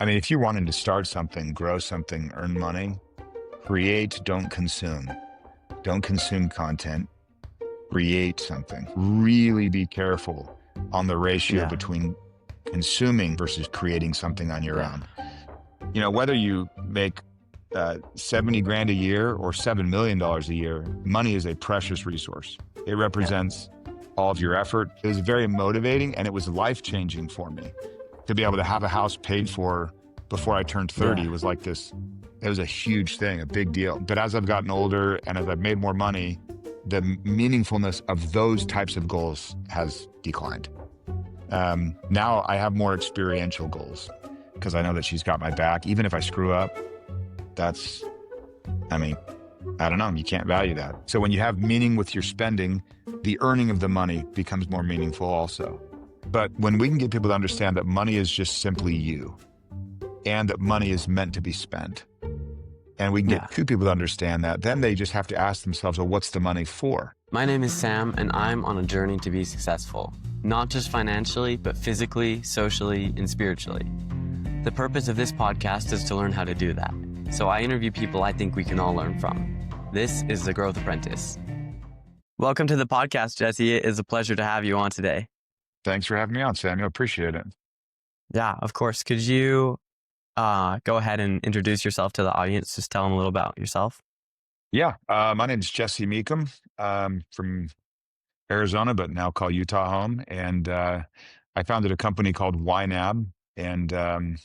I mean, if you're wanting to start something, grow something, earn money, create, don't consume. Don't consume content, create something. Really be careful on the ratio Yeah. between consuming versus creating something on your Yeah. own. Whether you make 70 grand a year or $7 million a year, money is a precious resource. It Yeah. represents all of your effort. It was very motivating and it was life-changing for me to be able to have a house paid for before I turned 30. Yeah. Was like this. It was a huge thing, a big deal. But as I've gotten older and as I've made more money, the meaningfulness of those types of goals has declined. Now I have more experiential goals because I know that she's got my back. Even if I screw up, I don't know, you can't value that. So when you have meaning with your spending, the earning of the money becomes more meaningful also. But when we can get people to understand that money is just simply you and that money is meant to be spent, and we can Yeah. get two people to understand that, then they just have to ask themselves, well, what's the money for? My name is Sam, and I'm on a journey to be successful, not just financially, but physically, socially, and spiritually. The purpose of this podcast is to learn how to do that. So I interview people I think we can all learn from. This is The Growth Apprentice. Welcome to the podcast, Jesse. It is a pleasure to have you on today. Thanks for having me on, Samuel. Appreciate it. Yeah, of course. Could you go ahead and introduce yourself to the audience? Just tell them a little about yourself. Yeah, my name is Jesse Mecham, from Arizona, but now call Utah home. And I founded a company called YNAB. And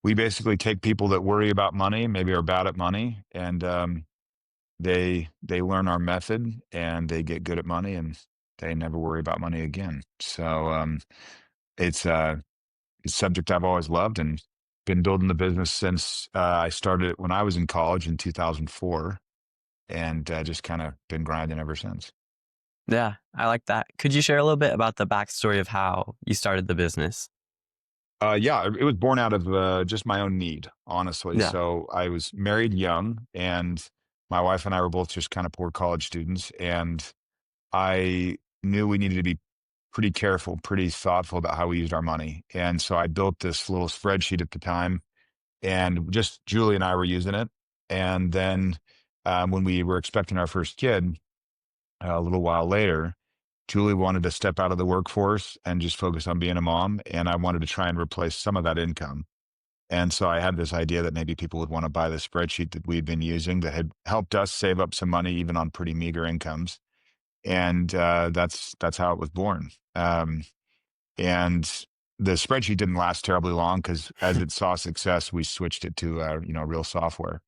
we basically take people that worry about money, maybe are bad at money, and they learn our method and they get good at money and they never worry about money again. So it's a subject I've always loved and been building the business since I started it when I was in college in 2004, and just kind of been grinding ever since. Yeah, I like that. Could you share a little bit about the backstory of how you started the business? Yeah, it was born out of just my own need, honestly. Yeah. So I was married young, and my wife and I were both just kind of poor college students, and I knew we needed to be pretty careful, pretty thoughtful about how we used our money. And so I built this little spreadsheet at the time, and just Julie and I were using it. And then when we were expecting our first kid, a little while later, Julie wanted to step out of the workforce and just focus on being a mom. And I wanted to try and replace some of that income. And so I had this idea that maybe people would want to buy the spreadsheet that we'd been using that had helped us save up some money, even on pretty meager incomes. And that's how it was born. And the spreadsheet didn't last terribly long because as it saw success, we switched it to real software.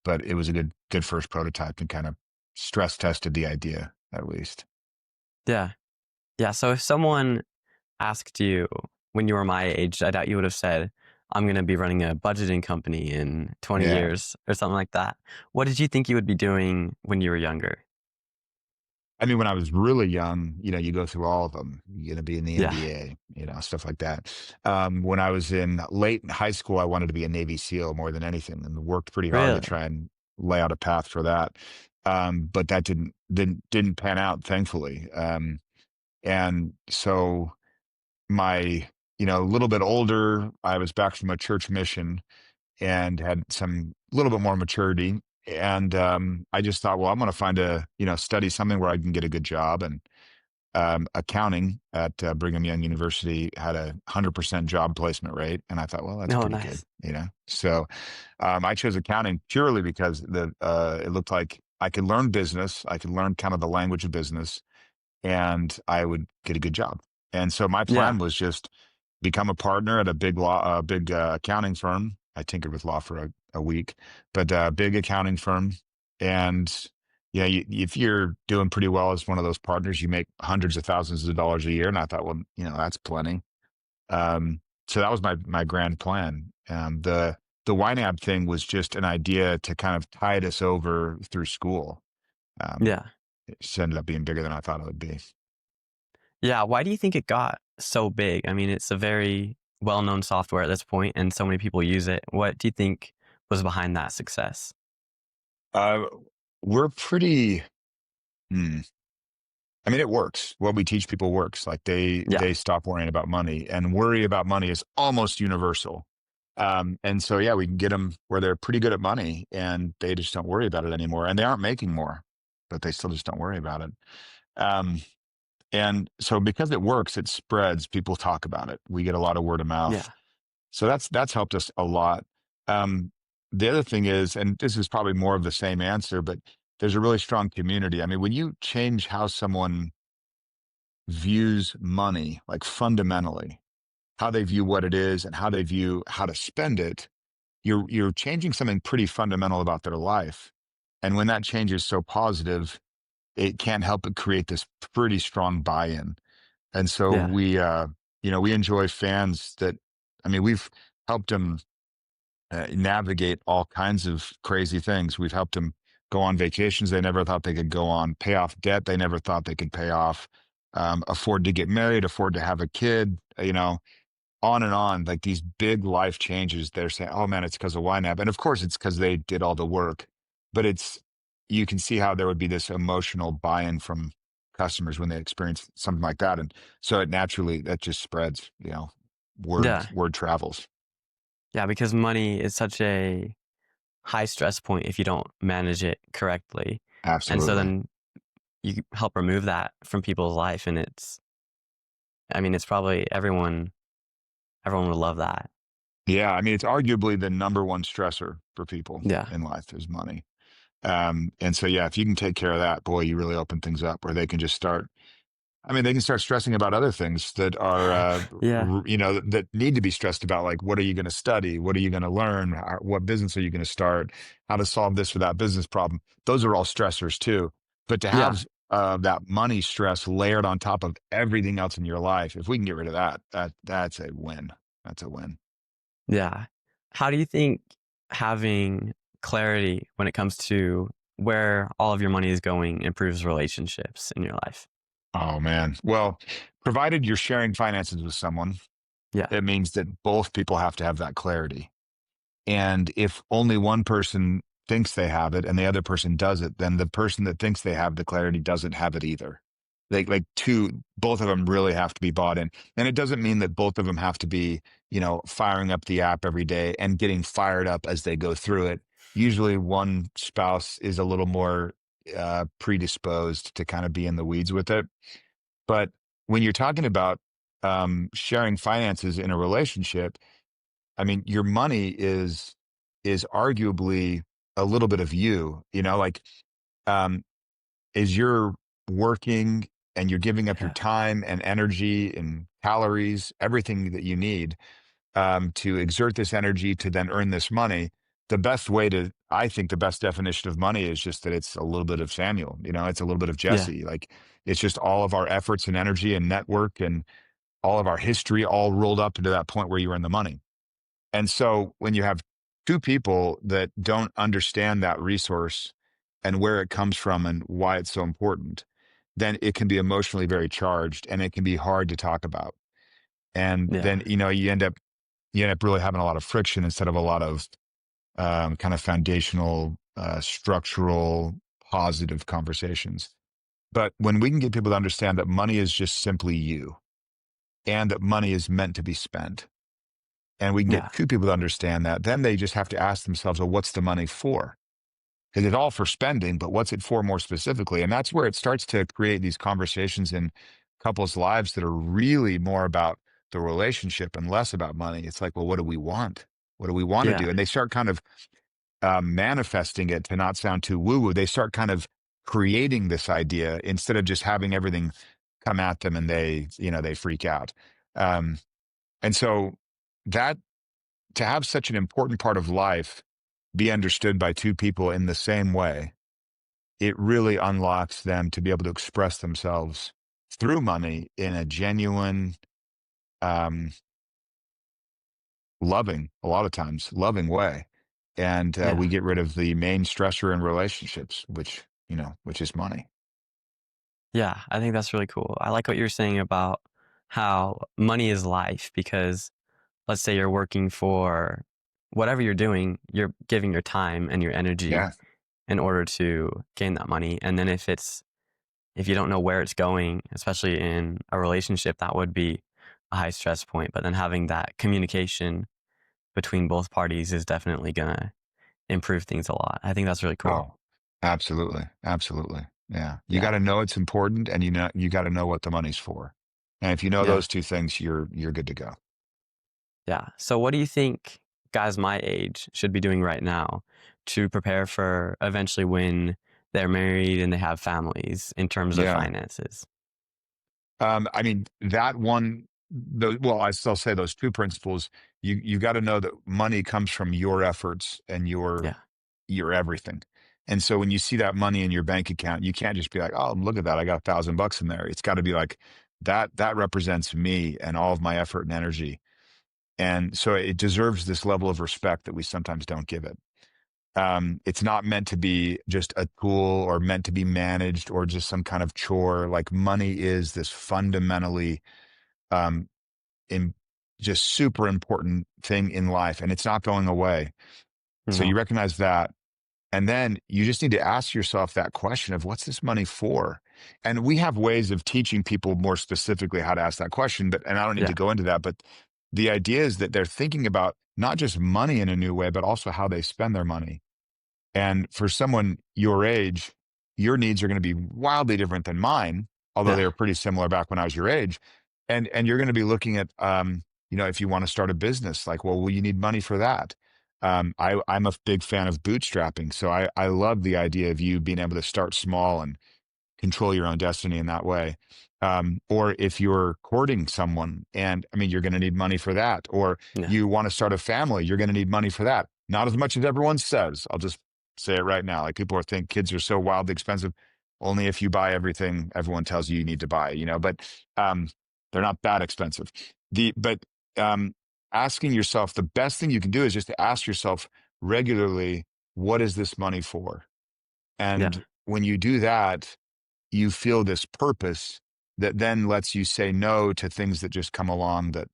But it was a good first prototype and kind of stress tested the idea at least. Yeah. Yeah. So if someone asked you when you were my age, I doubt you would have said, I'm going to be running a budgeting company in 20 Yeah. years or something like that. What did you think you would be doing when you were younger? I mean, when I was really young, you go through all of them. You're going to be in the Yeah. NBA, stuff like that. When I was in late high school, I wanted to be a Navy SEAL more than anything, and worked pretty hard to Really? try and lay out a path for that. But that didn't pan out, thankfully. And so a little bit older, I was back from a church mission and had some little bit more maturity. And I just thought, well, I'm going to study something where I can get a good job. And accounting at Brigham Young University had 100% job placement rate. And I thought, well, that's Oh, pretty good, nice. So I chose accounting purely because it looked like I could learn business. I could learn kind of the language of business, and I would get a good job. And so my Yeah. plan was just become a partner at a big accounting firm. I tinkered with law for a week, but a big accounting firm. And yeah, if you're doing pretty well as one of those partners, you make hundreds of thousands of dollars a year. And I thought, well, that's plenty. So that was my grand plan. The YNAB thing was just an idea to kind of tide us over through school. Um, Yeah. it just ended up being bigger than I thought it would be. Yeah. Why do you think it got so big? I mean, it's a very well-known software at this point and so many people use it. What do you think was behind that success? Uh, we're pretty. Hmm, I mean, it works. What we teach people works. Like they Yeah. stop worrying about money, and worry about money is almost universal. And so, yeah, we can get them where they're pretty good at money and they just don't worry about it anymore. And they aren't making more, but they still just don't worry about it. Um, and so because it works, it spreads, people talk about it. We get a lot of word of mouth. Yeah. So that's helped us a lot. Um, the other thing is, and this is probably more of the same answer, but there's a really strong community. I mean, when you change how someone views money, like fundamentally, how they view what it is and how they view how to spend it, you're changing something pretty fundamental about their life. And when that change is so positive, it can't help but create this pretty strong buy-in. And so Yeah. we enjoy fans that, I mean, we've helped them navigate all kinds of crazy things. We've helped them go on vacations they never thought they could go on, pay off debt they never thought they could pay off, afford to get married, afford to have a kid, on and on, like these big life changes. They're saying, oh man, it's because of YNAB. And of course, it's because they did all the work, but you can see how there would be this emotional buy in from customers when they experience something like that. And so that just spreads, Yeah. word travels. Yeah. Because money is such a high stress point if you don't manage it correctly. And so Absolutely. then you help remove that from people's life. And I mean, it's probably everyone would love that. Yeah. I mean, it's arguably the number one stressor for people Yeah. in life is money. And so, yeah, if you can take care of that, boy, you really open things up where they can just start. I mean, they can start stressing about other things that are, Yeah. that need to be stressed about. Like, what are you going to study? What are you going to learn? What business are you going to start? How to solve this or that business problem? Those are all stressors too. But to Yeah. have that money stress layered on top of everything else in your life, if we can get rid of that's a win. That's a win. Yeah. How do you think having clarity when it comes to where all of your money is going improves relationships in your life? Oh man. Well, provided you're sharing finances with someone, Yeah. it means that both people have to have that clarity. And if only one person thinks they have it and the other person does it, then the person that thinks they have the clarity doesn't have it either. Both of them really have to be bought in. And it doesn't mean that both of them have to be, firing up the app every day and getting fired up as they go through it. Usually one spouse is a little more predisposed to kind of be in the weeds with it. But when you're talking about sharing finances in a relationship, I mean, your money is arguably a little bit of you, like um, is you're working and you're giving up your Yeah. time and energy and calories, everything that you need to exert this energy to then earn this money. I think the best definition of money is just that it's a little bit of Samuel, it's a little bit of Yeah. Jesse. Like it's just all of our efforts and energy and network and all of our history all rolled up into that point where you earn the money. And so when you have two people that don't understand that resource and where it comes from and why it's so important, then it can be emotionally very charged and it can be hard to talk about. And Yeah. then, you end up really having a lot of friction instead of a lot of kind of foundational, structural, positive conversations. But when we can get people to understand that money is just simply you and that money is meant to be spent, and we can get Yeah. two people to understand that, then they just have to ask themselves, well, what's the money for? Because it's all for spending, but what's it for more specifically? And that's where it starts to create these conversations in couples' lives that are really more about the relationship and less about money. It's like, well, what do we want? What do we want to Yeah. do? And they start kind of manifesting it, to not sound too woo woo. They start kind of creating this idea instead of just having everything come at them and they freak out. Um, and so that to have such an important part of life be understood by two people in the same way, it really unlocks them to be able to express themselves through money in a genuine, um, loving, a lot of times, loving way. And Yeah. we get rid of the main stressor in relationships, which is money. Yeah. I think that's really cool. I like what you're saying about how money is life because let's say you're working for whatever you're doing, you're giving your time and your energy Yeah. in order to gain that money. And then if you don't know where it's going, especially in a relationship, that would be a high stress point. But then having that communication between both parties is definitely gonna improve things a lot. I think that's really cool. Oh, absolutely. Absolutely. Yeah. You got Yeah. to know it's important and you got to know what the money's for. And if you know Yeah. those two things, you're good to go. Yeah. So what do you think guys my age should be doing right now to prepare for eventually when they're married and they have families in terms of Yeah. finances? I mean, that one, well, I still say those two principles, you got to know that money comes from your efforts and Yeah. your everything. And so when you see that money in your bank account, you can't just be like, oh, look at that. I got $1,000 in there. It's got to be like that represents me and all of my effort and energy. And so it deserves this level of respect that we sometimes don't give it. It's not meant to be just a tool or meant to be managed or just some kind of chore. Like money is this fundamentally um, in just super important thing in life, and it's not going away. So you No. recognize that, and then you just need to ask yourself that question of what's this money for? And we have ways of teaching people more specifically how to ask that question, but and I don't need to Yeah. go into that, but the idea is that they're thinking about not just money in a new way, but also how they spend their money. And for someone your age, your needs are going to be wildly different than mine, although Yeah. they were pretty similar back when I was your age. And you're going to be looking at, if you want to start a business, like, well, will you need money for that? I'm a big fan of bootstrapping, so I love the idea of you being able to start small and control your own destiny in that way. Or if you're courting someone, and I mean, you're going to need money for that. Or Yeah. you want to start a family, you're going to need money for that. Not as much as everyone says. I'll just say it right now. Like people think kids are so wildly expensive. Only if you buy everything everyone tells you you need to buy, but um, they're not that expensive. But um, asking yourself, the best thing you can do is just to ask yourself regularly, what is this money for? Yeah. And when you do that, you feel this purpose that then lets you say no to things that just come along that,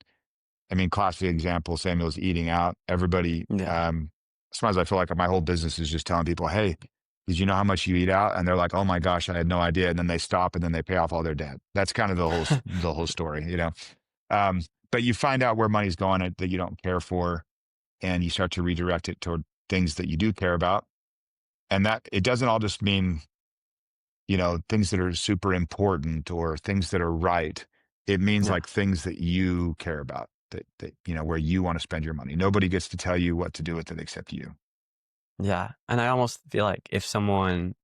I mean, classic example, Samuel's eating out. Everybody, Yeah. sometimes I feel like my whole business is just telling people, hey, did you know how much you eat out? And they're like, oh my gosh, I had no idea. And then they stop and then they pay off all their debt. That's kind of the whole story. Um, but you find out where money's going that you don't care for, and you start to redirect it toward things that you do care about. And that it doesn't all just mean things that are super important or things that are right. It means Yeah. like things that you care about that where you want to spend your money. Nobody gets to tell you what to do with it except you. Yeah. And I almost feel like if someone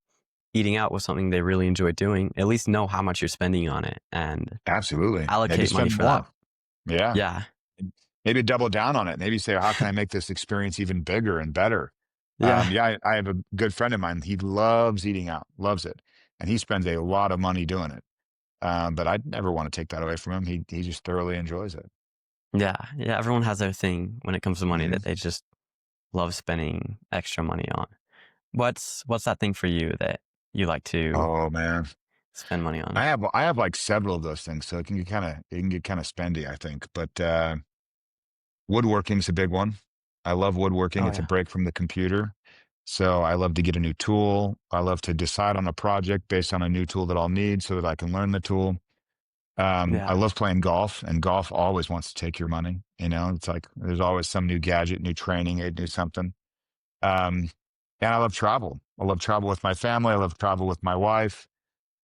eating out was something they really enjoy doing, at least know how much you're spending on it and Absolutely. Maybe allocate money spend for that. more. Yeah. Yeah. Maybe double down on it. Maybe say, how can I make this experience even bigger and better? Yeah. Yeah, I have a good friend of mine. He loves eating out, loves it. And he spends a lot of money doing it. But I'd never want to take that away from him. He just thoroughly enjoys it. Yeah. Yeah. Everyone has their thing when it comes to money Mhm. that they just love spending extra money on. What's that thing for you that you like to Oh man. spend money on? I have like several of those things, so it can get kind of spendy, I think. But woodworking's a big one. I love woodworking. Oh It's a yeah. break from the computer. So I love to get a new tool. I love to decide on a project based on a new tool that I'll need so that I can learn the tool. I Yeah. love playing golf, and golf always wants to take your money. It's like there's always some new gadget, new training aid, new something. Um, and I love travel. I love travel with my family. I love travel with my wife.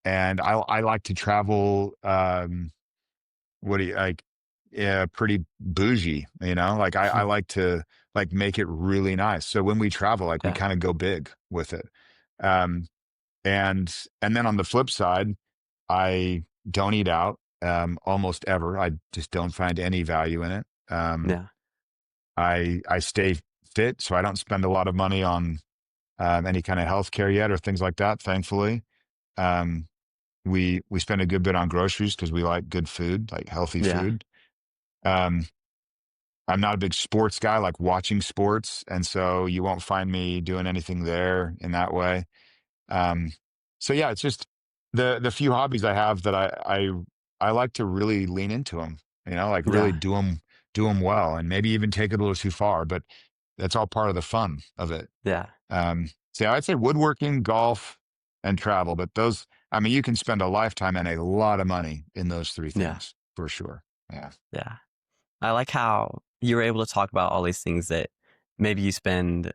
And I like to travel, what do you like? Yeah, pretty bougie, like I like to like make it really nice. So when we travel, like we Yeah. kind of go big with it. Um, and then on the flip side, I don't eat out almost ever. I just don't find any value in it. Yeah. I stay fit, so I don't spend a lot of money on any kind of healthcare yet or things like that. Thankfully, um, we spend a good bit on groceries because we like good food, like healthy Yeah. food. Um, I'm not a big sports guy, like watching sports, and so you won't find me doing anything there in that way. Um, so yeah, it's just the few hobbies I have that I like to really lean into them. Like really Yeah. do them well, and maybe even take it a little too far. But that's all part of the fun of it. Yeah. So I'd say woodworking, golf, and travel. But those, I mean, you can spend a lifetime and a lot of money in those three Yeah. things for sure. Yeah. Yeah. I like how you were able to talk about all these things that maybe you spend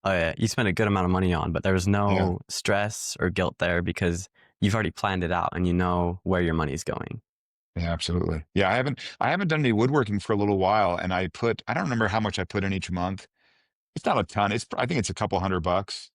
a good amount of money on, but there was Yeah. no stress or guilt there because you've already planned it out and you know where your money's going. Yeah, absolutely. Yeah, I haven't done any woodworking for a little while, and I don't remember how much I put in each month. It's not a ton. I think it's a couple $100.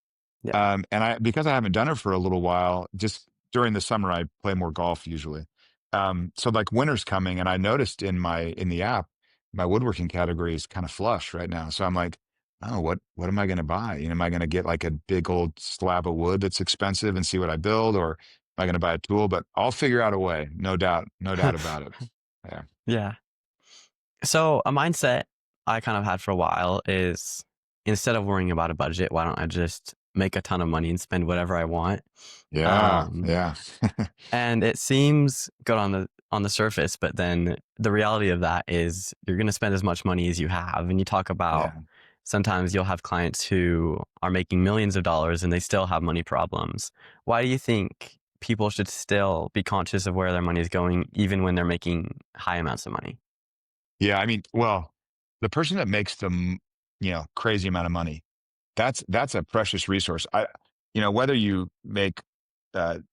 Yeah. And because I haven't done it for a little while, just during the summer, I play more golf usually. So like winter's coming, and I noticed in the app, my woodworking category is kind of flush right now. So I'm like, oh, what am I going to buy? Am I going to get like a big old slab of wood that's expensive and see what I build, or am I going to buy a tool? But I'll figure out a way, no doubt about it. Yeah, Yeah. So a mindset I kind of had for a while is instead of worrying about a budget, why don't I just make a ton of money and spend whatever I want? yeah, Um, yeah, and it seems good on the surface, but then the reality of that is you're going to spend as much money as you have. And you talk about yeah. sometimes you'll have clients who are making millions of dollars and they still have money problems. Why do you think people should still be conscious of where their money is going, even when they're making high amounts of money? Yeah, I mean, well, the person that makes crazy amount of money, that's a precious resource. Whether you make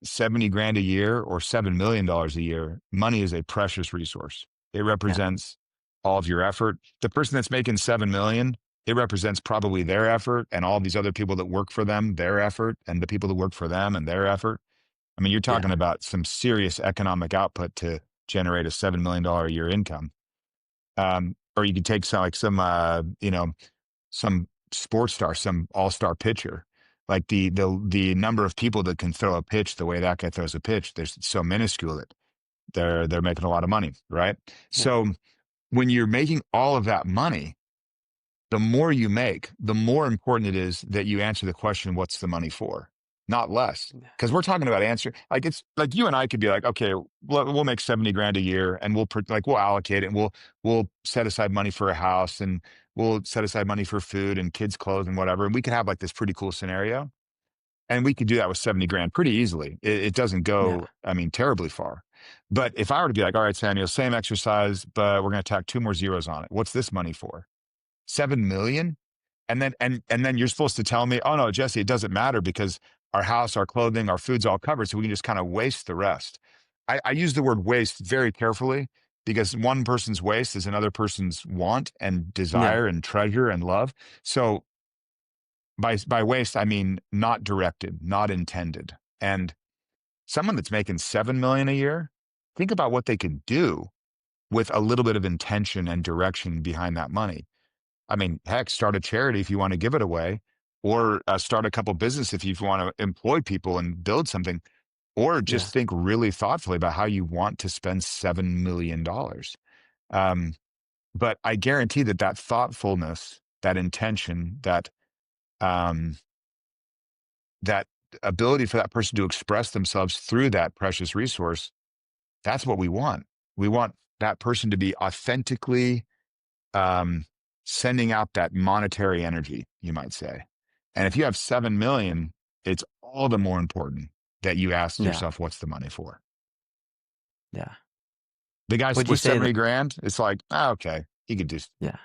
70 grand a year or $7 million a year, money is a precious resource. It Yeah. represents all of your effort. The person that's making 7 million, it represents probably their effort and all these other people that work for them, their effort, and the people that work for them and their effort. I mean, you're talking Yeah. about some serious economic output to generate a $7 million a year income. Or you could take some sports star, some all-star pitcher. Like the number of people that can throw a pitch the way that guy throws a pitch, there's so minuscule that they're making a lot of money, right? Yeah. So when you're making all of that money, the more you make, the more important it is that you answer the question, what's the money for? Not less. Yeah. Because we're talking about answer. Like it's like you and I could be like, okay, we'll make 70 grand a year and we'll allocate it and we'll set aside money for a house and we'll set aside money for food and kids' clothes and whatever. And we could have like this pretty cool scenario. And we could do that with 70 grand pretty easily. It doesn't Yeah. go, I mean, terribly far. But if I were to be like, all right, Samuel, same exercise, but we're going to tack two more zeros on it. What's this money for? 7 million? And then you're supposed to tell me, oh no, Jesse, it doesn't matter because our house, our clothing, our food's all covered. So we can just kind of waste the rest. I use the word waste very carefully because one person's waste is another person's want and Yeah. desire and treasure and love. So by waste, I mean not directed, not intended. And someone that's making 7 million a year, think about what they could do with a little bit of intention and direction behind that money. I mean, heck, start a charity if you want to give it away, or start a couple business if you want to employ people and build something, or Yeah. just think really thoughtfully about how you want to spend $7 million. Um, but I guarantee that thoughtfulness, that intention, um, that ability for that person to express themselves through that precious resource, that's what we want. We want that person to be authentically um, sending out that monetary energy, you might say. And if you have 7 million, it's all the more important that you ask Yeah. yourself, what's the money for? Yeah. The guys Would you with say that? 70 grand, it's like, okay, you could just, Yeah.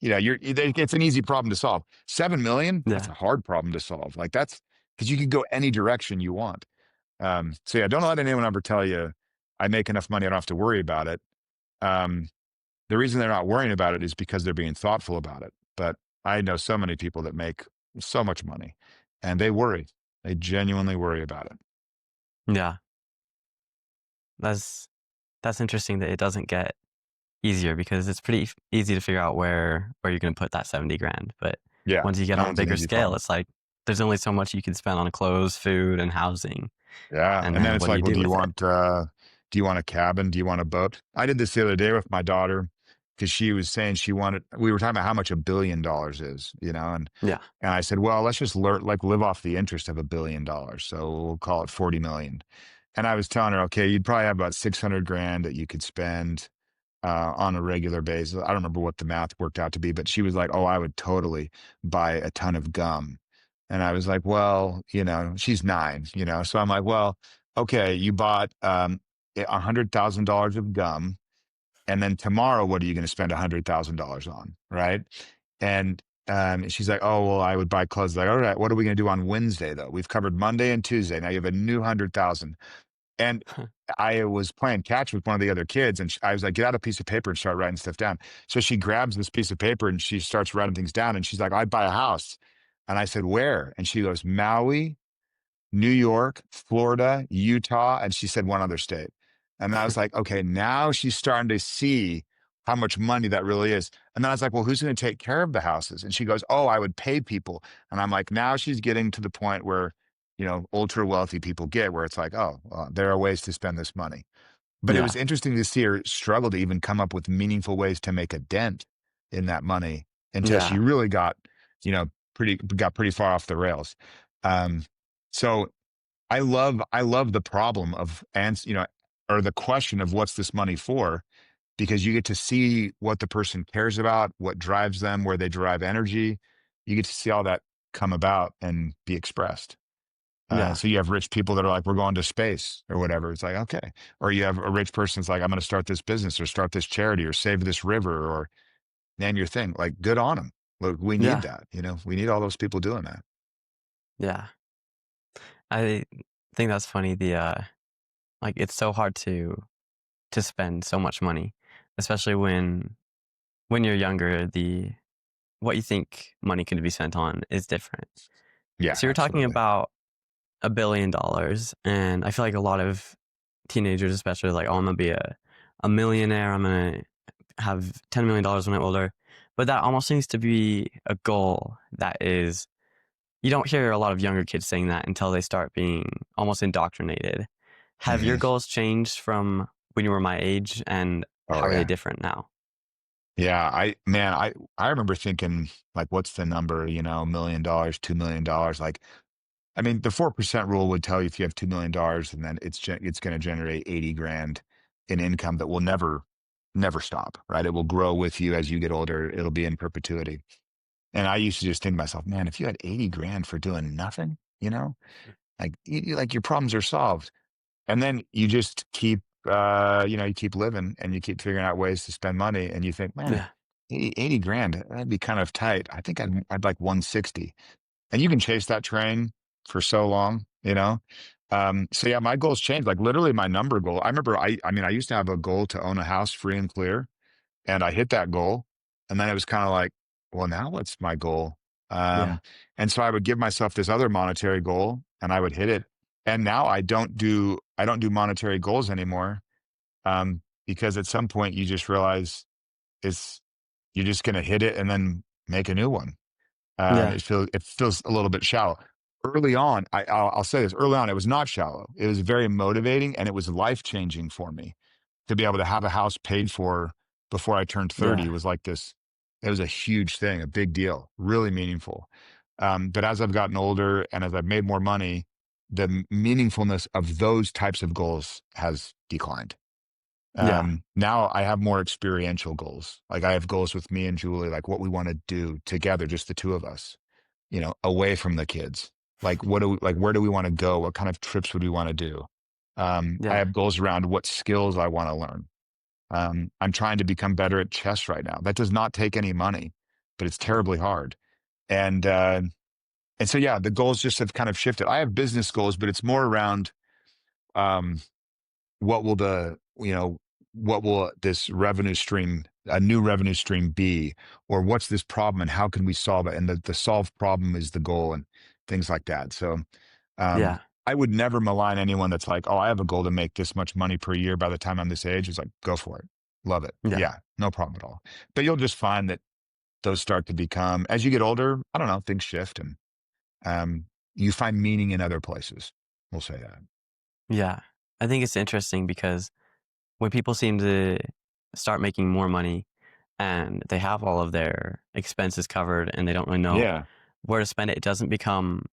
it's an easy problem to solve. 7 million, that's Yeah. a hard problem to solve. Like that's because you can go any direction you want. So yeah, don't let anyone ever tell you, I make enough money, I don't have to worry about it. Um, The reason they're not worrying about it is because they're being thoughtful about it. But I know so many people that make so much money and they worry. They genuinely worry about it. Yeah. That's that's interesting that it doesn't get easier because it's pretty easy to figure out where you're going to put that 70 grand. But Yeah. once you get on a Money's an bigger easy scale, problem. it's like there's only so much you can spend on clothes, food, and housing. Yeah. And And then then it's what do like, you well, do with it? do you want a cabin? Do you want a boat? I did this the other day with my daughter because she was saying we were talking about how much $1 billion is, Yeah. and I said, well, let's just live off the interest of $1 billion. So we'll call it 40 million. And I was telling her, okay, you'd probably have about 600 grand that you could spend on a regular basis. I don't remember what the math worked out to be, but she was like, "Oh, I would totally buy a ton of gum." And I was like, "Well, she's 9, so I'm like, well, okay, you bought $100,000 of gum, And then tomorrow, what are you going to spend $100,000 on? Right. And she's like, oh, well, I would buy clothes. Like, all right, what are we going to do on Wednesday though? We've covered Monday and Tuesday. Now you have a new 100,000. And I was playing catch with one of the other kids, and I was like, "Get out a piece of paper and start writing stuff down." So she grabs this piece of paper and she starts writing things down. And she's like, "I'd buy a house." And I said, "Where?" And she goes, "Maui, New York, Florida, Utah," and she said one other state. And I was like, "Okay, now she's starting to see how much money that really is." And then I was like, "Well, who's going to take care of the houses?" And she goes, "Oh, I would pay people." And I'm like, now she's getting to the point where, ultra wealthy people get, where it's like, oh, well, there are ways to spend this money. But it was Yeah. interesting to see her struggle to even come up with meaningful ways to make a dent in that money until she Yeah. really got, pretty far off the rails. Um, so I love the problem of, or the question of what's this money for, because you get to see what the person cares about, what drives them, where they derive energy. You get to see all that come about and be expressed. Yeah. So you have rich people that are like, we're going to space or whatever. It's like, okay. Or you have a rich person that's like, I'm going to start this business or start this charity or save this river or name your thing. Like, good on them. Look, we need Yeah. that. We need all those people doing that. Yeah. I think that's funny. Like it's so hard to spend so much money, especially when you're younger. The what you think money could be spent on is different. Yeah, So you're talking absolutely. about $1 billion, and I feel like a lot of teenagers, especially, like, oh, I'm gonna be a millionaire. I'm gonna have $10 million when I'm older. But that almost seems to be a goal that is you don't hear a lot of younger kids saying that until they start being almost indoctrinated. Have your Hmm. goals changed from when you were my age, and Oh how are they yeah. different now? Yeah. I remember thinking like, what's the number, $1 million, $2 million. Like, I mean, the 4% rule would tell you if you have $2 million and then it's going to generate 80 grand in income that will never stop, right? It will grow with you as you get older. It'll be in perpetuity. And I used to just think to myself, man, if you had 80 grand for doing nothing, like like your problems are solved. And then you just keep, you keep living and you keep figuring out ways to spend money. And you think, man, Yeah. 80 grand, that'd be kind of tight. I think I'd like 160, and you can chase that train for so long. So yeah, my goals changed. Like literally my number goal. I remember I used to have a goal to own a house free and clear, and I hit that goal. And then it was kind of like, well, now what's my goal? Yeah. And so I would give myself this other monetary goal and I would hit it. And now I don't do monetary goals anymore. Because at some point you just realize it's you're just gonna hit it and then make a new one. Yeah. It feels a little bit shallow. Early on, I'll say this, early on, it was not shallow. It was very motivating and it was life-changing for me to be able to have a house paid for before I turned 30 Yeah. was like this. It was a huge thing, a big deal, really meaningful. But as I've gotten older and as I've made more money, the meaningfulness of those types of goals has declined. Yeah. Now I have more experiential goals. Like I have goals with me and Julie, like what we want to do together, just the two of us, away from the kids. Like where do we want to go? What kind of trips would we want to do? I Yeah. have goals around what skills I want to learn. I'm trying to become better at chess right now. That does not take any money, but it's terribly hard. And so yeah, the goals just have kind of shifted. I have business goals, but it's more around um, what will this a new revenue stream be, or what's this problem and how can we solve it? And the solved problem is the goal and things like that. So um, Yeah. I would never malign anyone that's like, oh, I have a goal to make this much money per year by the time I'm this age. It's like, go for it. Love it. Yeah. Yeah, no problem at all. But you'll just find that those start to become, as you get older, I don't know, things shift and um, you find meaning in other places. We'll say that. Yeah. I think it's interesting because when people seem to start making more money and they have all of their expenses covered and they don't really know Yeah. where to spend it, it doesn't become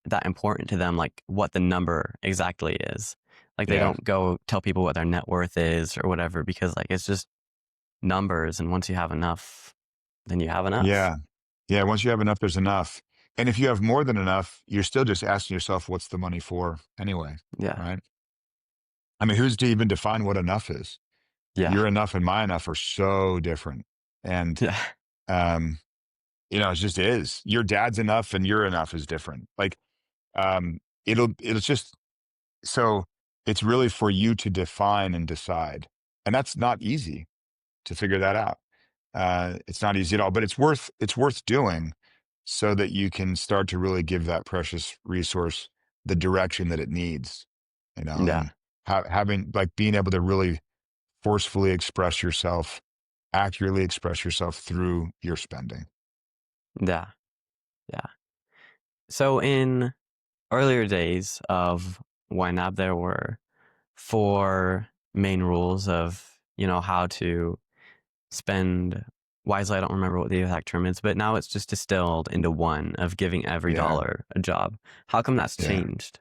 that important to them, like what the number exactly is. Like they Yeah. don't go tell people what their net worth is or whatever because like it's just numbers. And once you have enough, then you have enough. Yeah. Yeah. Once you have enough, there's enough. And if you have more than enough, you're still just asking yourself, what's the money for anyway? Yeah. Right. I mean, who's to even define what enough is? Yeah. Your enough and my enough are so different. And, Yeah. um, it just is. Your dad's enough and your enough is different. Like, it'll just, so it's really for you to define and decide. And that's not easy to figure that out. It's not easy at all, but it's worth doing so that you can start to really give that precious resource the direction that it needs, Yeah. and having like being able to really forcefully express yourself, accurately express yourself through your spending. Yeah. Yeah. So in earlier days of YNAB, there were four main rules of, how to spend wisely. I don't remember what the exact term is, but now it's just distilled into one of giving every Yeah, dollar a job. How come that's yeah. changed?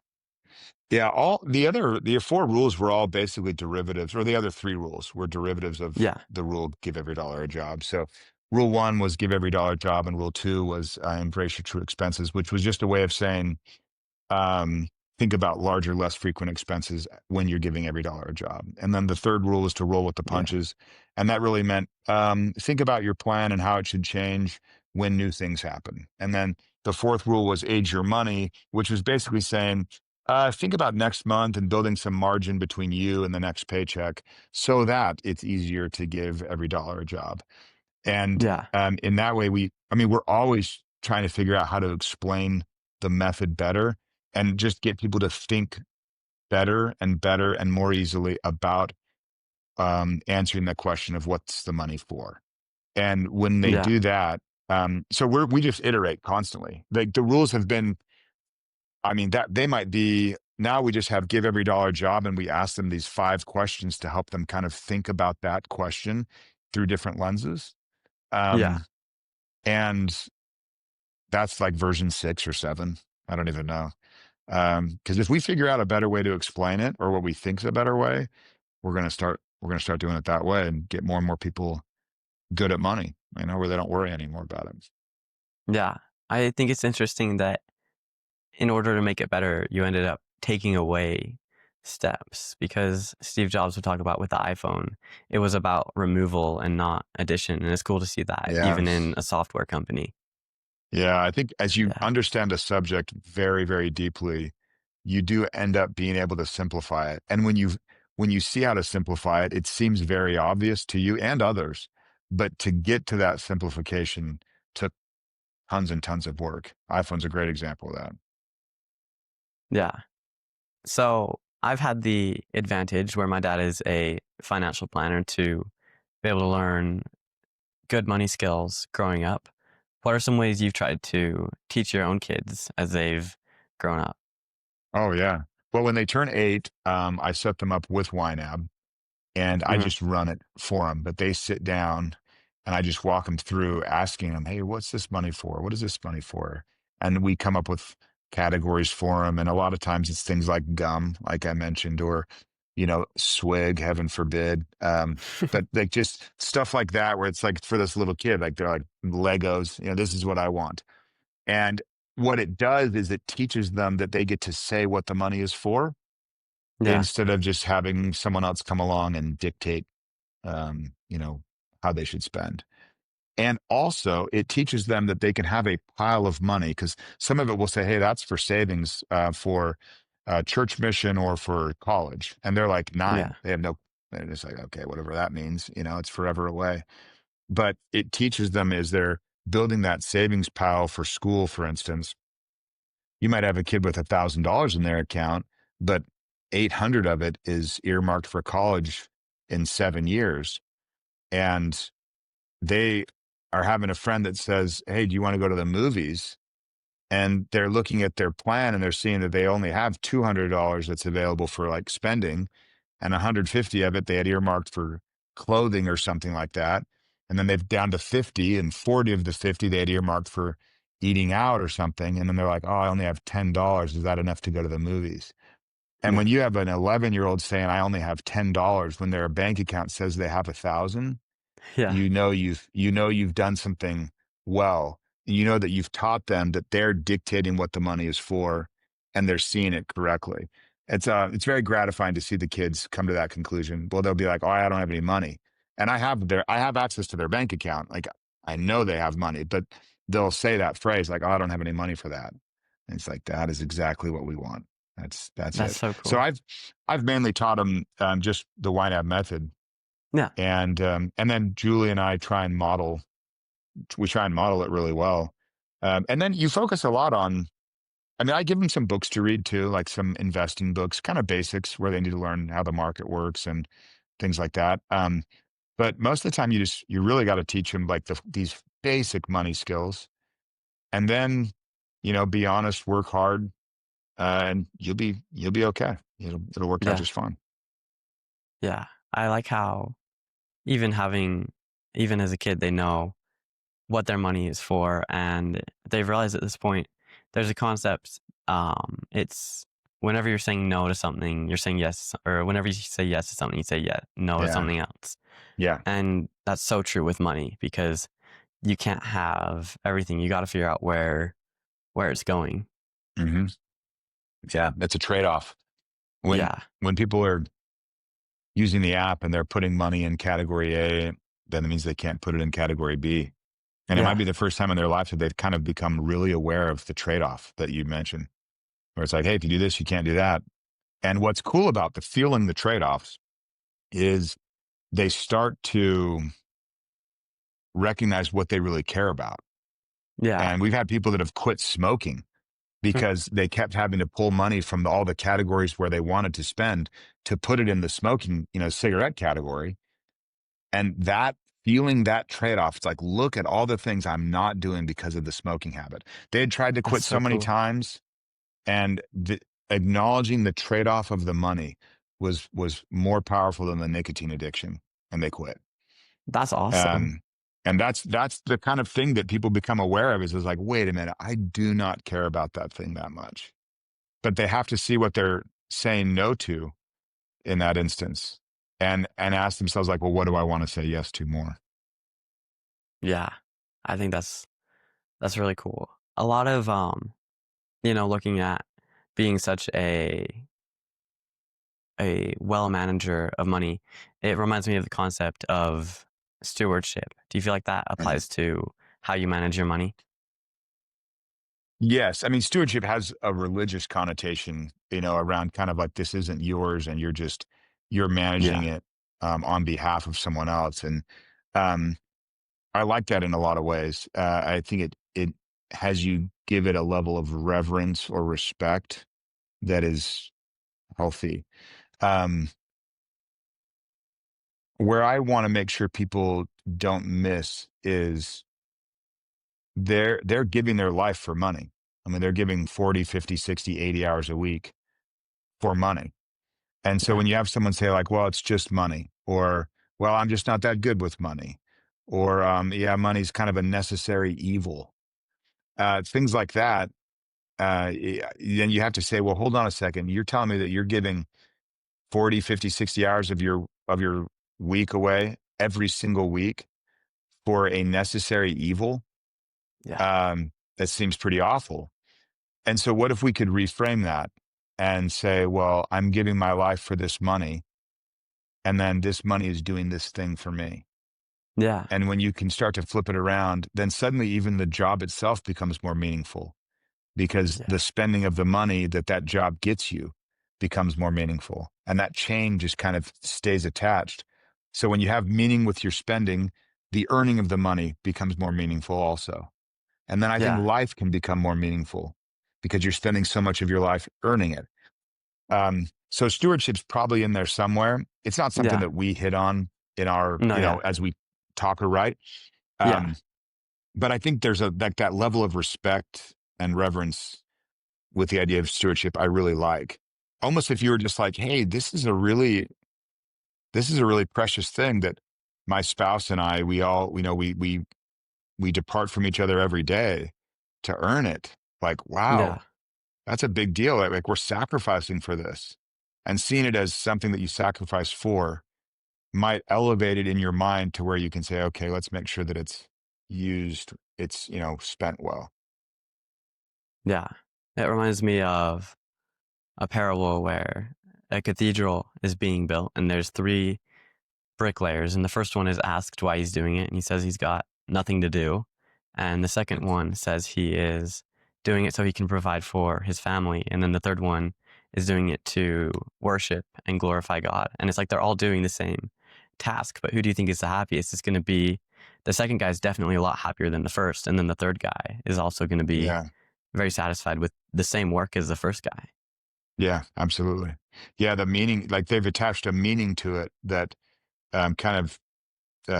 Yeah, all the four rules were all basically derivatives, or the other three rules were derivatives of Yeah. the rule give every dollar a job. So rule one was give every dollar a job, and rule two was embrace your true expenses, which was just a way of saying um, think about larger, less frequent expenses when you're giving every dollar a job. And then the third rule is to roll with the Yeah. punches. And that really meant think about your plan and how it should change when new things happen. And then the fourth rule was age your money, which was basically saying, think about next month and building some margin between you and the next paycheck so that it's easier to give every dollar a job. And Yeah. in that way, we're always trying to figure out how to explain the method better and just get people to think better and more easily about answering the question of what's the money for. And when they Yeah. do that, so we just iterate constantly. Like the rules have been, that they might be now we just have give every dollar job and we ask them these five questions to help them kind of think about that question through different lenses. Yeah. Um, and that's like version 6 or 7. I don't even know. Because if we figure out a better way to explain it or what we think is a better way, we're gonna start doing it that way and get more and more people good at money, where they don't worry anymore about it. Yeah. I think it's interesting that in order to make it better, you ended up taking away steps because Steve Jobs would talk about with the iPhone, it was about removal and not addition. And it's cool to see that Yeah. even in a software company. Yeah. I think as you Yeah. understand a subject very, very deeply, you do end up being able to simplify it. And when you see how to simplify it, it seems very obvious to you and others. But to get to that simplification took tons and tons of work. iPhone's a great example of that. Yeah. So I've had the advantage where my dad is a financial planner to be able to learn good money skills growing up. What are some ways you've tried to teach your own kids as they've grown up? Oh yeah. Well, when they turn 8, I set them up with YNAB and I Hmm. just run it for them. But they sit down and I just walk them through asking them, hey, what's this money for? What is this money for? And we come up with categories for them. And a lot of times it's things like gum, like I mentioned, or, swig, heaven forbid. But like just stuff like that, where it's like for this little kid, like they're like Legos, this is what I want. And what it does is it teaches them that they get to say what the money is for Yeah. instead of just having someone else come along and dictate, um, you know, how they should spend. And also, it teaches them that they can have a pile of money because some of it will say, hey, that's for savings for church mission or for college. And they're like Yeah. 9. They have no, they're just like, okay, whatever that means, it's forever away. But it teaches them as they're building that savings pile for school, for instance. You might have a kid with $1,000 in their account, but 800 of it is earmarked for college in 7 years. And they are having a friend that says, hey, do you want to go to the movies? And they're looking at their plan and they're seeing that they only have $200 that's available for like spending, and 150 of it they had earmarked for clothing or something like that. And then they've down to 50, and 40 of the 50 they had earmarked for eating out or something. And then they're like, oh, I only have $10. Is that enough to go to the movies? And Yeah. when you have an 11-year-old saying, I only have $10 when their bank account says they have 1,000, Yeah. you've done something well. You know that you've taught them that they're dictating what the money is for and they're seeing it correctly. It's very gratifying to see the kids come to that conclusion. Well, they'll be like, "Oh, I don't have any money," and I have access to their bank account. Like I know they have money, but they'll say that phrase like, "Oh, I don't have any money for that." And it's like that is exactly what we want. That's That's it. so So cool. I've mainly taught them just the YNAB method, Yeah. and then Julie and I try and model. We try and model it really well, and then you focus a lot on. I mean, I give them some books to read too, like some investing books, kind of basics where they need to learn how the market works and things like that. But most of the time, you really got to teach them like these basic money skills, and then be honest, work hard, and you'll be okay. It'll work out Yeah. just fine. Yeah. I like how even having, even as a kid, they know what their money is for, and they've realized at this point there's a concept. It's whenever you're saying no to something, you're saying yes, or whenever you say yes to something, you say no to Yeah, something else. yeah, And that's so true with money because you can't have everything. You got to figure out where it's going. hmm yeah. It's a trade off when Yeah. people are using the app and they're putting money in category A, then it means they can't put it in category B. And it might Yeah. be the first time in their life that they've kind of become really aware of the trade-off that you mentioned, where it's like, hey, if you do this, you can't do that. And what's cool about the feeling the trade-offs is they start to recognize what they really care about. Yeah. And we've had people that have quit smoking because they kept having to pull money from all the categories where they wanted to spend to put it in the smoking, cigarette category. And that feeling that trade-off, it's like, look at all the things I'm not doing because of the smoking habit. They had tried to That's quit so so many cool. times, and acknowledging the trade-off of the money was more powerful than the nicotine addiction, and they quit. That's awesome. Um, and that's the kind of thing that people become aware of is like, wait a minute, I do not care about that thing that much. But they have to see what they're saying no to in that instance, and ask themselves like, well, what do I want to say yes to more? Yeah. I think that's really cool. A lot of looking at being such a well manager of money, it reminds me of the concept of stewardship. Do you feel like that Mhm. applies to how you manage your money? Yes, I mean stewardship has a religious connotation, around kind of like this isn't yours, and you're managing Yeah. it on behalf of someone else, and um, I like that in a lot of ways. I think it has you give it a level of reverence or respect that is healthy. Um, where I want to make sure people don't miss is they're giving their life for money. I mean, they're giving 40, 50, 60, 80 hours a week for money. And so Yeah. when you have someone say like, well, it's just money, or, well, I'm just not that good with money, or, yeah, money's kind of a necessary evil, things like that. Then you have to say, well, hold on a second. You're telling me that you're giving 40, 50, 60 hours of your week away every single week for a necessary evil. Yeah. That seems pretty awful. And so what if we could reframe that and say, well, I'm giving my life for this money, and then this money is doing this thing for me. Yeah. And when you can start to flip it around, then suddenly even the job itself becomes more meaningful because Yeah. the spending of the money that that job gets you becomes more meaningful. And that chain just kind of stays attached. So when you have meaning with your spending, the earning of the money becomes more meaningful also. And then I think Yeah. life can become more meaningful because you're spending so much of your life earning it. So stewardship's probably in there somewhere. It's not something Yeah. that we hit on in our, No, yeah. as we talk or write. Yeah. Um, but I think there's that level of respect and reverence with the idea of stewardship I really like. Almost if you were just like, hey, this is a really precious thing that my spouse and I, we all, we depart from each other every day to earn it. Like, Yeah. wow, that's a big deal. Like we're sacrificing for this, and seeing it as something that you sacrifice for might elevate it in your mind to where you can say, okay, let's make sure that it's used, it's, spent well. Yeah. It reminds me of a parable where a cathedral is being built and there's three bricklayers, and the first one is asked why he's doing it, and he says he's got nothing to do. And the second one says he is doing it so he can provide for his family. And then the third one is doing it to worship and glorify God. And it's like they're all doing the same task, but who do you think is the happiest? It's going to be the second guy is definitely a lot happier than the first. And then the third guy is also going to be Yeah. very satisfied with the same work as the first guy. Yeah, absolutely. Yeah. The meaning, like they've attached a meaning to it that kind of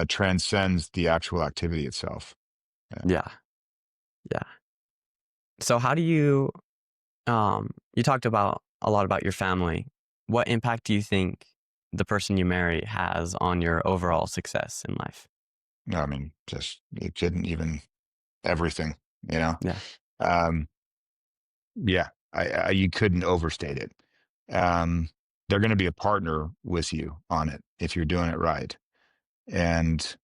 transcends the actual activity itself. Yeah. Yeah. Yeah. So how do you you talked about a lot about your family. What impact do you think the person you marry has on your overall success in life? No, I mean, just it couldn't even everything, you know? Yeah. Um, yeah, you couldn't overstate it. Um, they're going to be a partner with you on it if you're doing it right. And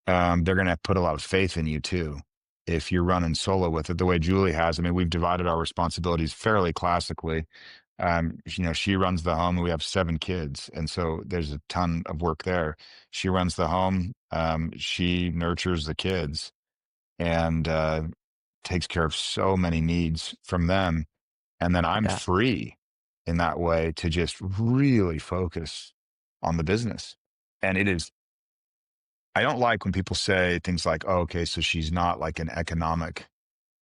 they're going to put a lot of faith in you too. If you're running solo with it, the way Julie has, I mean, we've divided our responsibilities fairly classically. She runs the home and we have 7 kids. And so there's a ton of work there. She runs the home. She nurtures the kids and takes care of so many needs from them. And then I'm Yeah. free in that way to just really focus on the business. And it is, I don't like when people say things like, oh, okay, so she's not like an economic,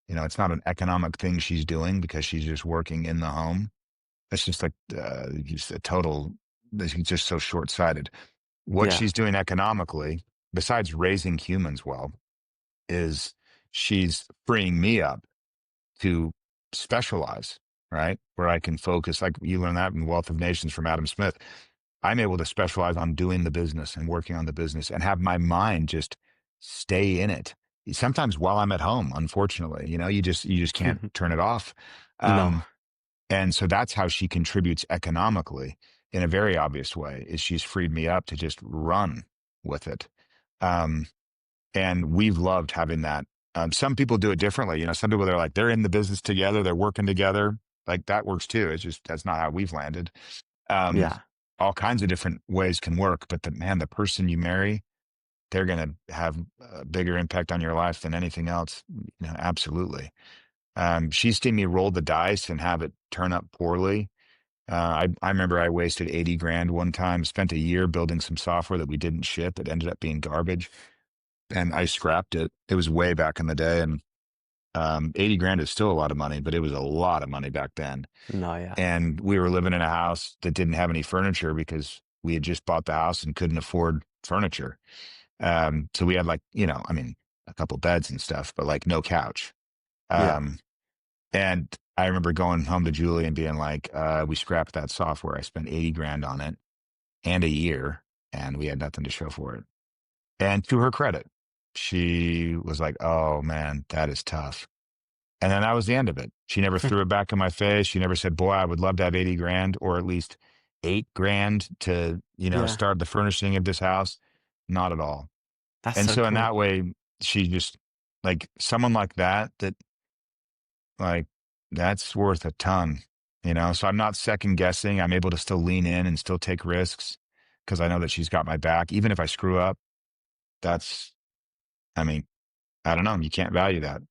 it's not an economic thing she's doing because she's just working in the home. That's just like just a total, this is just so short sighted. What Yeah. she's doing economically, besides raising humans well, is she's freeing me up to specialize, right? Where I can focus, like you learn that in Wealth of Nations from Adam Smith. I'm able to specialize on doing the business and working on the business and have my mind just stay in it. Sometimes while I'm at home, unfortunately, you just can't turn it off. No. Um, and so that's how she contributes economically in a very obvious way is she's freed me up to just run with it. Um, and we've loved having that. Some people do it differently. Some people they're like, they're in the business together, they're working together. Like that works too. It's just, that's not how we've landed. Um, Yeah. all kinds of different ways can work, but the person you marry, they're going to have a bigger impact on your life than anything else. Absolutely. She's seen me roll the dice and have it turn up poorly. I remember I wasted 80 grand one time, spent a year building some software that we didn't ship. It ended up being garbage and I scrapped it. It was way back in the day. And 80 grand is still a lot of money, but it was a lot of money back then. No, yeah. And we were living in a house that didn't have any furniture because we had just bought the house and couldn't afford furniture. So we had like, I mean, a couple beds and stuff, but like no couch. Yeah. Um, and I remember going home to Julie and being like, we scrapped that software. I spent 80 grand on it and a year and we had nothing to show for it. And to her credit, she was like, oh man, that is tough. And then that was the end of it. She never threw it back in my face. She never said, boy, I would love to have 80 grand or at least 8 grand to, Yeah. start the furnishing of this house. Not at all. That's And so so in cool. that way, she just like someone like that like that's worth a ton. So I'm not second guessing. I'm able to still lean in and still take risks because I know that she's got my back. Even if I screw up, that's, I mean, I don't know. You can't value that.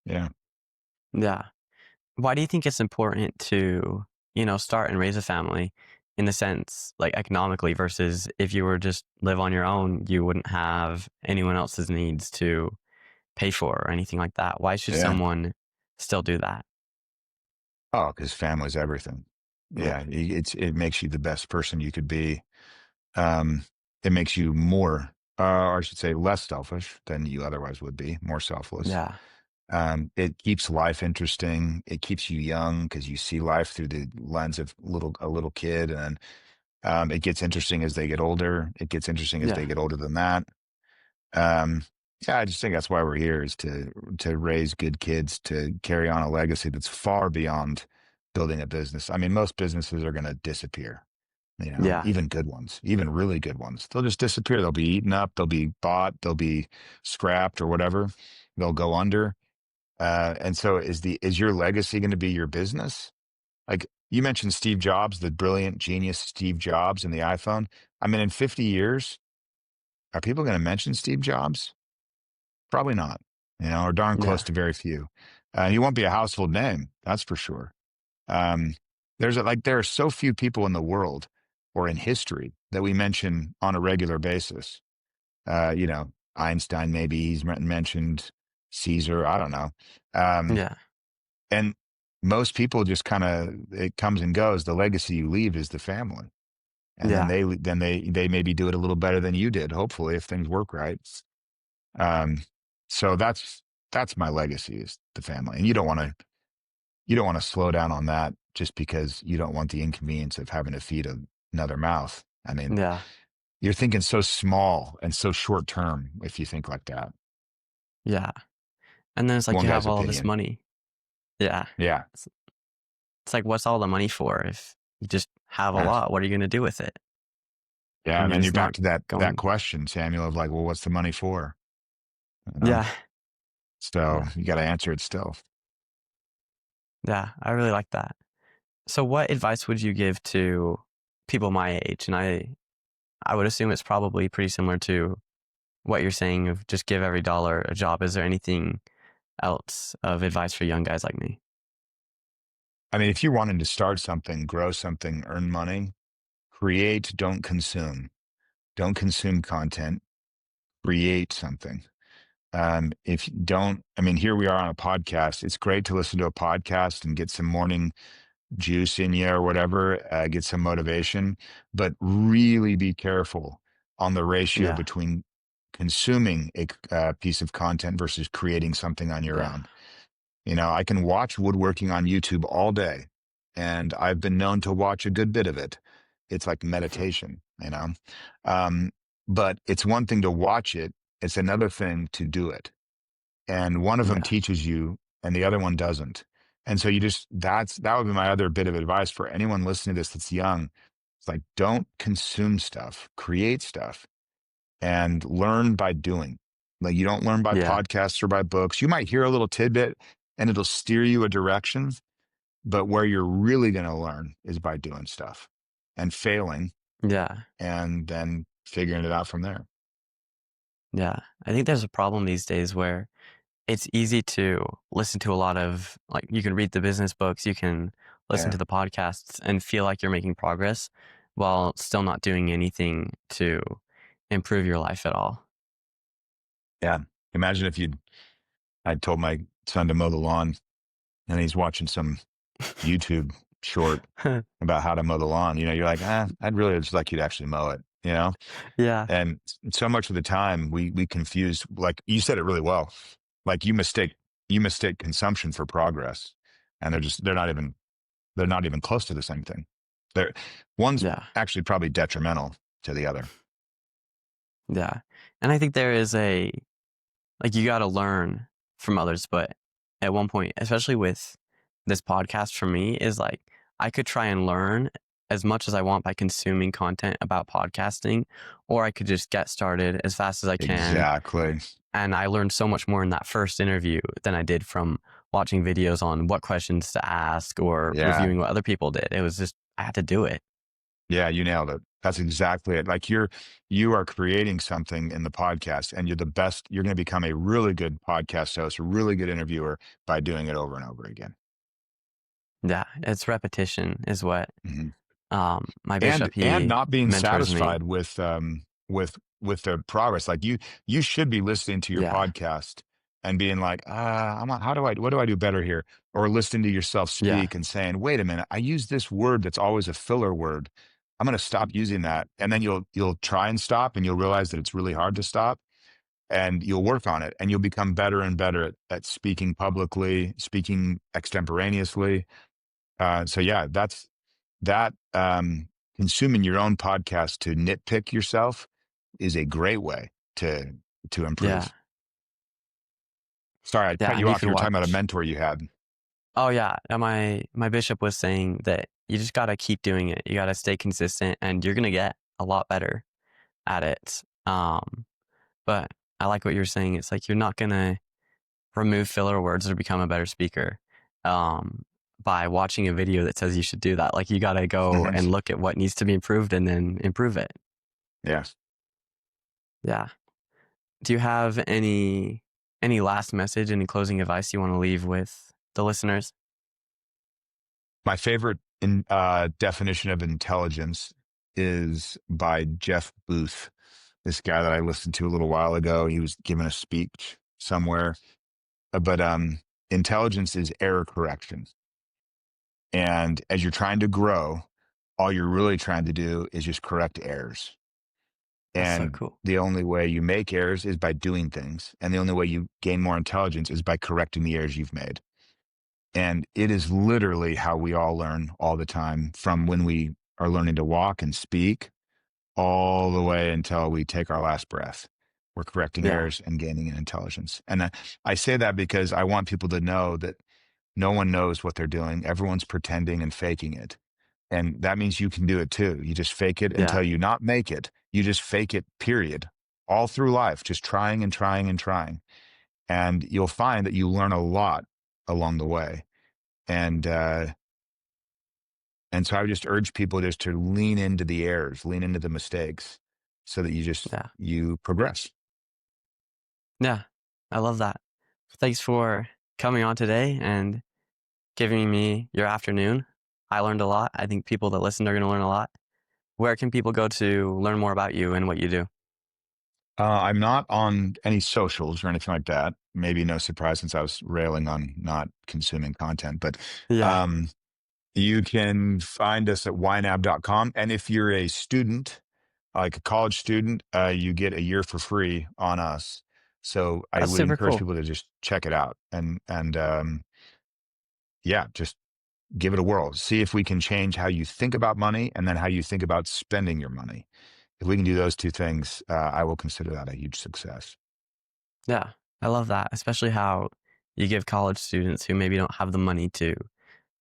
Yeah. Yeah. Why do you think it's important to, start and raise a family in the sense like economically versus if you were just live on your own, you wouldn't have anyone else's needs to pay for or anything like that? Why should Yeah. someone still do that? Oh, because family's everything. Yeah. Yeah. It makes you the best person you could be. Um, it makes you more, or I should say less selfish than you otherwise would be, more selfless. Yeah. It keeps life interesting. It keeps you young because you see life through the lens of a little kid, and it gets interesting as they get older. It gets interesting as Yeah. they get older than that. Um, yeah, I just think that's why we're here is to raise good kids to carry on a legacy that's far beyond building a business. I mean, most businesses are going to disappear. Yeah. Even good ones, even really good ones, they'll just disappear. They'll be eaten up. They'll be bought. They'll be scrapped or whatever. They'll go under. And so is your legacy going to be your business? Like you mentioned Steve Jobs, the brilliant genius Steve Jobs and the iPhone. I mean, in 50 years, are people going to mention Steve Jobs? Probably not, or darn close Yeah. to very few. He won't be a household name, that's for sure. Um, there are so few people in the world or in history that we mention on a regular basis. Einstein, maybe he's mentioned, Caesar, I don't know. Um, Yeah. and most people just kind of, it comes and goes. The legacy you leave is the family. And then Yeah. they maybe do it a little better than you did, hopefully, if things work right. Um, so that's my legacy is the family. And you don't want to slow down on that just because you don't want the inconvenience of having to feed another mouth. I mean, Yeah. you're thinking so small and so short term if you think like that. Yeah. And then it's like One you have guy's all this opinion. money. Yeah. Yeah. It's, it's like, what's all the money for if you just have a Yeah. lot? What are you going to do with it? Yeah. And And you're then you're just back not to that going. question, Samuel, of like, well, what's the money for? You know? Yeah. So Yeah. you got to answer it still. Yeah. I really like that. So what advice would you give to people my age? And I would assume it's probably pretty similar to what you're saying of just give every dollar a job. Is there anything else of advice for young guys like me? I mean, if you're wanting to start something, grow something, earn money, create, don't consume. Don't consume content, create something. If you don't, I mean, here we are on a podcast. It's great to listen to a podcast and get some morning juice in you or whatever, get some motivation, but really be careful on the ratio Yeah. between consuming a piece of content versus creating something on your Yeah. own. I can watch woodworking on YouTube all day, and I've been known to watch a good bit of it. It's like meditation. Um, but it's one thing to watch it, it's another thing to do it. And one of them Yeah. teaches you, and the other one doesn't. And so that would be my other bit of advice for anyone listening to this that's young. It's like, don't consume stuff, create stuff and learn by doing. Like you don't learn by Yeah. podcasts or by books. You might hear a little tidbit and it'll steer you a direction, but where you're really going to learn is by doing stuff and failing Yeah. and then figuring it out from there. Yeah. I think there's a problem these days where it's easy to listen to a lot of, like, you can read the business books, you can listen Yeah. to the podcasts and feel like you're making progress while still not doing anything to improve your life at all. Yeah. Imagine if I told my son to mow the lawn and he's watching some YouTube short about how to mow the lawn. You're like, I'd really just like you to actually mow it. Yeah. And so much of the time we confuse, like you said it really well. Like you mistake consumption for progress. And they're not even close to the same thing. One's Yeah. actually probably detrimental to the other. Yeah. And I think there is like, you got to learn from others, but at one point, especially with this podcast for me, is like I could try and learn as much as I want by consuming content about podcasting, or I could just get started as fast as I can. Exactly. And I learned so much more in that first interview than I did from watching videos on what questions to ask or Yeah. reviewing what other people did. It was just, I had to do it. Yeah, you nailed it. That's exactly it. Like you are creating something in the podcast and you're the best. You're going to become a really good podcast host, a really good interviewer by doing it over and over again. Yeah. It's repetition is what Mhm. my and bishop, and he not being mentors me. satisfied with the progress. Like you should be listening to your Yeah. podcast and being like, what do I do better here? Or listening to yourself Yeah. speak and saying, wait a minute, I use this word that's always a filler word. I'm going to stop using that. And then you'll try and stop and you'll realize that it's really hard to stop and you'll work on it and you'll become better and better at speaking publicly, speaking extemporaneously. So yeah, that consuming your own podcast to nitpick yourself is a great way to Yeah. improve. Sorry, I Yeah. cut And you you off. could You were talking about a watch. mentor you had. Oh yeah. And my bishop was saying that you just got to keep doing it. You got to stay consistent and you're going to get a lot better at it. But I like what you're saying. It's like, you're not going to remove filler words or become a better speaker. Um, by watching a video that says you should do that. Like, you got to go Mhm. and look at what needs to be improved and then improve it. Yes. Yeah. Do you have any last message, any closing advice you want to leave with the listeners? My favorite definition of intelligence is by Jeff Booth, this guy that I listened to a little while ago. He was giving a speech somewhere, but intelligence is error correction. And as you're trying to grow, all you're really trying to do is just correct errors. That's so And cool. the only way you make errors is by doing things. And the only way you gain more intelligence is by correcting the errors you've made. And it is literally how we all learn all the time, from when we are learning to walk and speak all the way until we take our last breath. We're correcting Yeah. errors and gaining in intelligence. And I say that because I want people to know that no one knows what they're doing. Everyone's pretending and faking it. And that means you can do it too. You just fake it Yeah. until you not make it. You just fake it, period. All through life, just trying and trying and trying. And you'll find that you learn a lot along the way. And and so I would just urge people just to lean into the errors, lean into the mistakes, so that Yeah. you progress. Yeah. I love that. Thanks for coming on today and giving me your afternoon. I learned a lot. I think people that listen are going to learn a lot. Where can people go to learn more about you and what you do? I'm not on any socials or anything like that. Maybe no surprise, since I was railing on not consuming content. But Yeah. um, you can find us at YNAB.com. And if you're a student, like a college student, you get a year for free on us. So I That's would super encourage cool. people to just check it out, and yeah, just give it a whirl. See if we can change how you think about money, and then how you think about spending your money. If we can do those two things, I will consider that a huge success. Yeah. I love that, especially how you give college students who maybe don't have the money to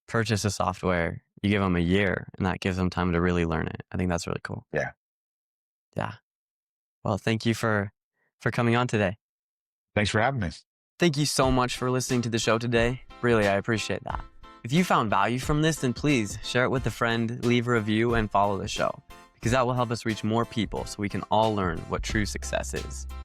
purchase a software, you give them a year and that gives them time to really learn it. I think that's really cool. Yeah. Yeah. Well, thank you for coming on today. Thanks for having me. Thank you so much for listening to the show today. Really, I appreciate that. If you found value from this, then please share it with a friend, leave a review, and follow the show, because that will help us reach more people so we can all learn what true success is.